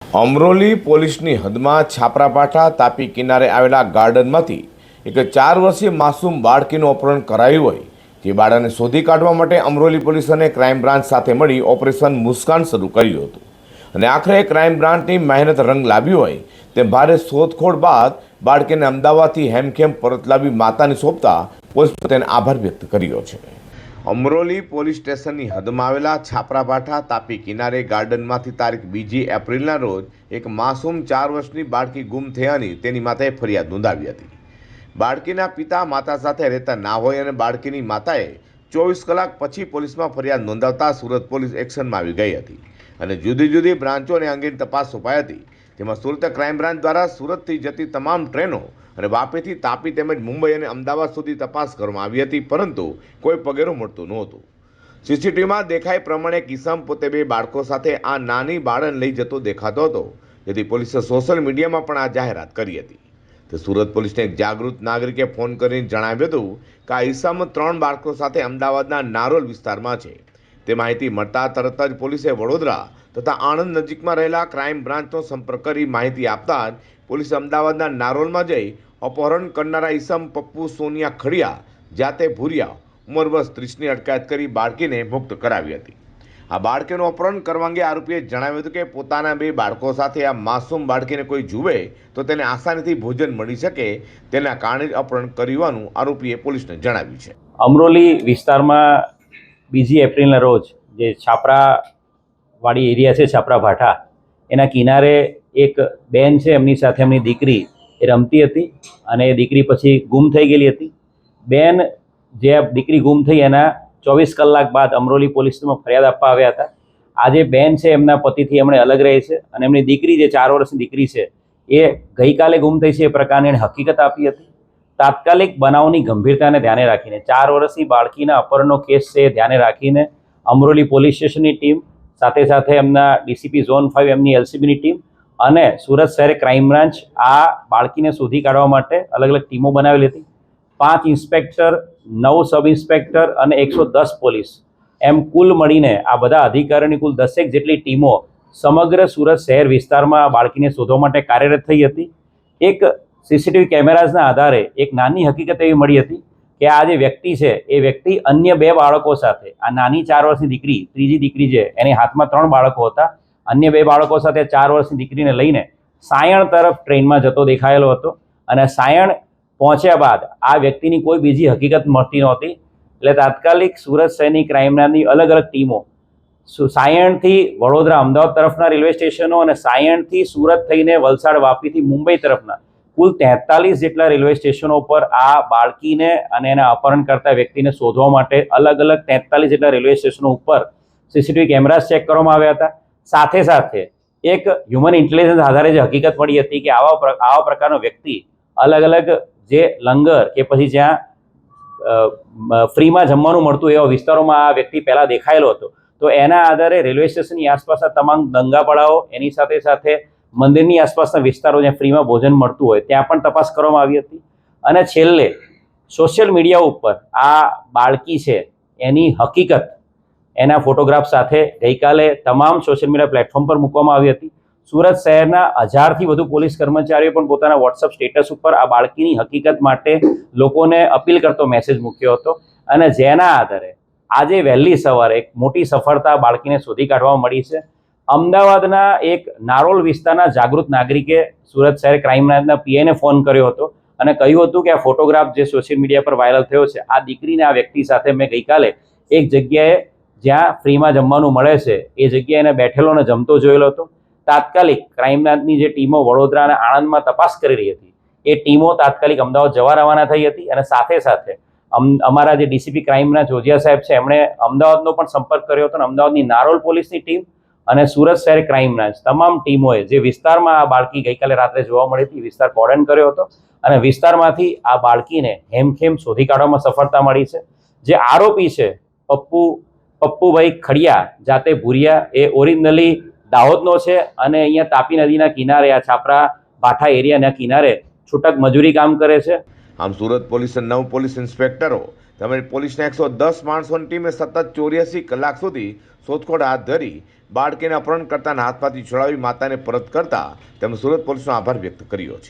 અમરોલી પોલીસની હદમાં છાપરાપાઠા તાપી કિનારે આવેલા ગાર્ડનમાંથી એક 4 વર્ષીય માસૂમ બાળકીનું અપહરણ કરાયું હોય જે બાળકને શોધી કાઢવા માટે અમરોલી પોલીસ અને ક્રાઇમ બ્રાન્ચ સાથે મળી ઓપરેશન મુસ્કાન શરૂ કર્યું હતું અને આખરે ક્રાઇમ બ્રાન્ચની મહેનત રંગ લાવી હોય તેમ ભારે શોધખોળ બાદ બાળકીને અમદાવાદથી હેમખેમ પરત લાવી માતાને સોંપતા પોલીસે તેને આભાર વ્યક્ત કર્યો છે। અમરોલી પોલીસ સ્ટેશનની હદમાં આવેલા છાપરાપાઠા તાપી કિનારે ગાર્ડનમાંથી તારીખ 2 એપ્રિલના રોજ એક માસૂમ 4 વર્ષની બાળકી ગુમ થયાની તેની માતાએ ફરિયાદ નોંધાવી હતી। બાળકીના પિતા માતા સાથે રહેતા ના હોય અને બાળકીની માતાએ 24 કલાક પછી પોલીસમાં ફરિયાદ નોંધાવતા સુરત પોલીસ એક્શનમાં આવી ગઈ હતી અને જુદી જુદી બ્રાન્ચોને અંગેની તપાસ સોંપાઈ હતી। તેમાં સુરત ક્રાઇમ બ્રાન્ચ દ્વારા સુરતથી જતી તમામ ટ્રેનો અને વાપીથી તાપી તેમજ મુંબઈ અને અમદાવાદ સુધી તપાસ કરવામાં આવી હતી, પરંતુ કોઈ પગેરું મળતું નહોતું। સીસીટીવીમાં દેખાય પ્રમાણે કિસમ પોતે 2 બાળકો સાથે આ નાની બાળન લઈ જતો દેખાતો હતો, જેથી પોલીસે સોશિયલ મીડિયામાં પણ આ જાહેરાત કરી હતી। તો સુરત પોલીસને એક જાગૃત નાગરિકે ફોન કરીને જણાવ્યું હતું કે આ ઈસમ 3 બાળકો સાથે અમદાવાદના નારોલ વિસ્તારમાં છે। તે માહિતી મળતા તરત જ પોલીસે વડોદરા તથા આણંદ નજીકમાં રહેલા ક્રાઇમ બ્રાન્ચનો સંપર્ક કરી માહિતી આપતા જ પોલીસે અમદાવાદના નારોલમાં જઈ અપહરણ કરનારા ઈસમ પપ્પુ સોનિયા ખડિયા જાતે ભૂરિયા ઉંમર વર્ષ 30ની અટકાયત કરી બાળકીને મુક્ત કરાવી હતી। આ બાળકીનું અપહરણ કરવા અંગે આરોપીએ જણાવ્યું હતું કે પોતાના 2 બાળકો સાથે આ માસૂમ બાળકીને કોઈ જુએ તો તેને આસાનીથી ભોજન મળી શકે તેના કારણે જ અપહરણ કર્યું આરોપીએ પોલીસને જણાવ્યું છે। અમરોલી વિસ્તારમાં 2 એપ્રિલના રોજ જે છાપરાવાડી એરિયા છે છાપરાપાઠા એના કિનારે એક બેન છે, એમની સાથે એમની દીકરી એ રમતી હતી અને એ દીકરી પછી ગુમ થઈ ગયેલી હતી। બેન જે દીકરી ગુમ થઈ એના 24 કલાક બાદ અમરોલી પોલીસમાં ફરિયાદ આપવા આવ્યા હતા। આ જે બેન છે એમના પતિથી એમણે અલગ રહે છે અને એમની દીકરી જે 4 વર્ષની દીકરી છે એ ગઈકાલે ગુમ થઈ છે એ પ્રકારની એણે હકીકત આપી હતી। તાત્કાલિક બનાવની ગંભીરતાને ધ્યાને રાખીને 4 વર્ષની બાળકીના અપહરણનો કેસ છે ધ્યાને રાખીને અમરોલી પોલીસ સ્ટેશનની ટીમ સાથે સાથે એમના ડીસીપી ઝોન 5 એમની એલસીબીની ટીમ અને સુરત શહેર ક્રાઇમ બ્રાન્ચ આ બાળકીને શોધી કાઢવા માટે અલગ અલગ ટીમો બનાવેલી હતી। 5 ઇન્સ્પેક્ટર, 9 સબ ઇન્સ્પેક્ટર અને 110 પોલીસ એમ કુલ મળીને આ બધા અધિકારીઓની કુલ 10 જેટલી ટીમો સમગ્ર સુરત શહેર વિસ્તારમાં આ બાળકીને શોધવા માટે કાર્યરત થઈ હતી। એક સીસીટીવી કેમેરાઝના આધારે એક નાની હકીકત એવી મળી હતી કે આ જે વ્યક્તિ છે એ વ્યક્તિ અન્ય 2 બાળકો સાથે આ નાની 4 વર્ષની દીકરી, ત્રીજી દીકરી છે એની હાથમાં 3 બાળકો હતા, અન્ય 2 બાળકો સાથે 4 વર્ષની દીકરીને લઈને સાયણ તરફ ટ્રેનમાં જતો દેખાયેલો હતો અને સાયણ પહોંચ્યા બાદ આ વ્યક્તિની કોઈ બીજી હકીકત મળતી નહોતી। એટલે તાત્કાલિક સુરત શહેરની ક્રાઇમ બ્રાન્ચની અલગ અલગ ટીમો સાયણથી વડોદરા અમદાવાદ તરફના રેલવે સ્ટેશનો અને સાયણથી સુરત થઈને વલસાડ વાપીથી મુંબઈ તરફના કુલ 43 જેટલા રેલવે સ્ટેશનો પર આ બાળકીને અને એના અપહરણ કરતા વ્યક્તિને શોધવા માટે અલગ અલગ 43 જેટલા રેલવે સ્ટેશનો ઉપર સીસીટીવી કેમેરાસ ચેક કરવામાં આવ્યા હતા। સાથે સાથે એક હ્યુમન ઇન્ટેલિજન્સ આધારે જે હકીકત મળી હતી કે આવા પ્રકારનો વ્યક્તિ અલગ અલગ જે લંગર કે પછી જ્યાં ફ્રીમાં જમવાનું મળતું એવા વિસ્તારોમાં આ વ્યક્તિ પહેલાં દેખાયેલો હતો। તો એના આધારે રેલવે સ્ટેશનની આસપાસના તમામ દંગાપડાઓ એની સાથે સાથે મંદિરની આસપાસના વિસ્તારો જ્યાં ફ્રીમાં ભોજન મળતું હોય ત્યાં પણ તપાસ કરવામાં આવી હતી અને છેલ્લે સોશિયલ મીડિયા ઉપર આ બાળકી છે એની હકીકત એના ફોટોગ્રાફ સાથે ગઈકાલે તમામ સોશિયલ મીડિયા પ્લેટફોર્મ પર મૂકવામાં આવી હતી। સુરત શહેરના 1000થી વધુ પોલીસ કર્મચારીઓ પણ પોતાના વોટ્સઅપ સ્ટેટસ ઉપર આ બાળકીની હકીકત માટે લોકોને અપીલ કરતો મેસેજ મૂક્યો હતો અને જેના આધારે આજે વહેલી સવારે એક મોટી સફળતા બાળકીને શોધી કાઢવામાં મળી છે। અમદાવાદના એક નારોલ વિસ્તારના જાગૃત નાગરિકે સુરત શહેર ક્રાઇમ બ્રાન્ચના પીઆઈને ફોન કર્યો હતો અને કહ્યું હતું કે આ ફોટોગ્રાફ જે સોશિયલ મીડિયા પર વાયરલ થયો છે આ દીકરીને આ વ્યક્તિ સાથે મેં ગઈકાલે એક જગ્યાએ જ્યાં ફ્રીમાં જમવાનું મળે છે એ જગ્યાએ એને બેઠેલો અને જમતો જોયેલો હતો। તાત્કાલિક ક્રાઇમ બ્રાન્ચની જે ટીમો વડોદરા અને આણંદમાં તપાસ કરી રહી હતી એ ટીમો તાત્કાલિક અમદાવાદ જવા રવાના થઈ હતી અને સાથે સાથે અમારા જે ડીસીપી ક્રાઇમ બ્રાન્ચ ઓઝિયા સાહેબ છે એમણે અમદાવાદનો પણ સંપર્ક કર્યો હતો અને અમદાવાદની નારોલ પોલીસની ટીમ અને સુરત શહેર ક્રાઇમ બ્રાન્ચ તમામ ટીમોએ જે વિસ્તારમાં આ બાળકી ગઈકાલે રાત્રે જોવા મળી હતી વિસ્તાર કોર્ડન કર્યો હતો અને વિસ્તારમાંથી આ બાળકીને હેમખેમ શોધી કાઢવામાં સફળતા મળી છે। જે આરોપી છે પપ્પુભાઈ ખડિયા જાતે ભૂરિયા એ ઓરિજિનલી દાહોદનો છે અને અહીંયા તાપી નદીના કિનારે આ છાપરા ભાઠા એરિયાના કિનારે છૂટક મજૂરી કામ કરે છે। આમ સુરત પોલીસે 9 પોલીસ ઇન્સ્પેક્ટરો તેમજ પોલીસના 110 માણસોની ટીમે સતત 84 કલાક સુધી શોધખોળ હાથ ધરી બાળકીને અપહરણ કરતાના હાથમાંથી છોડાવી માતાને પરત કરતા તેમણે સુરત પોલીસનો આભાર વ્યક્ત કર્યો છે.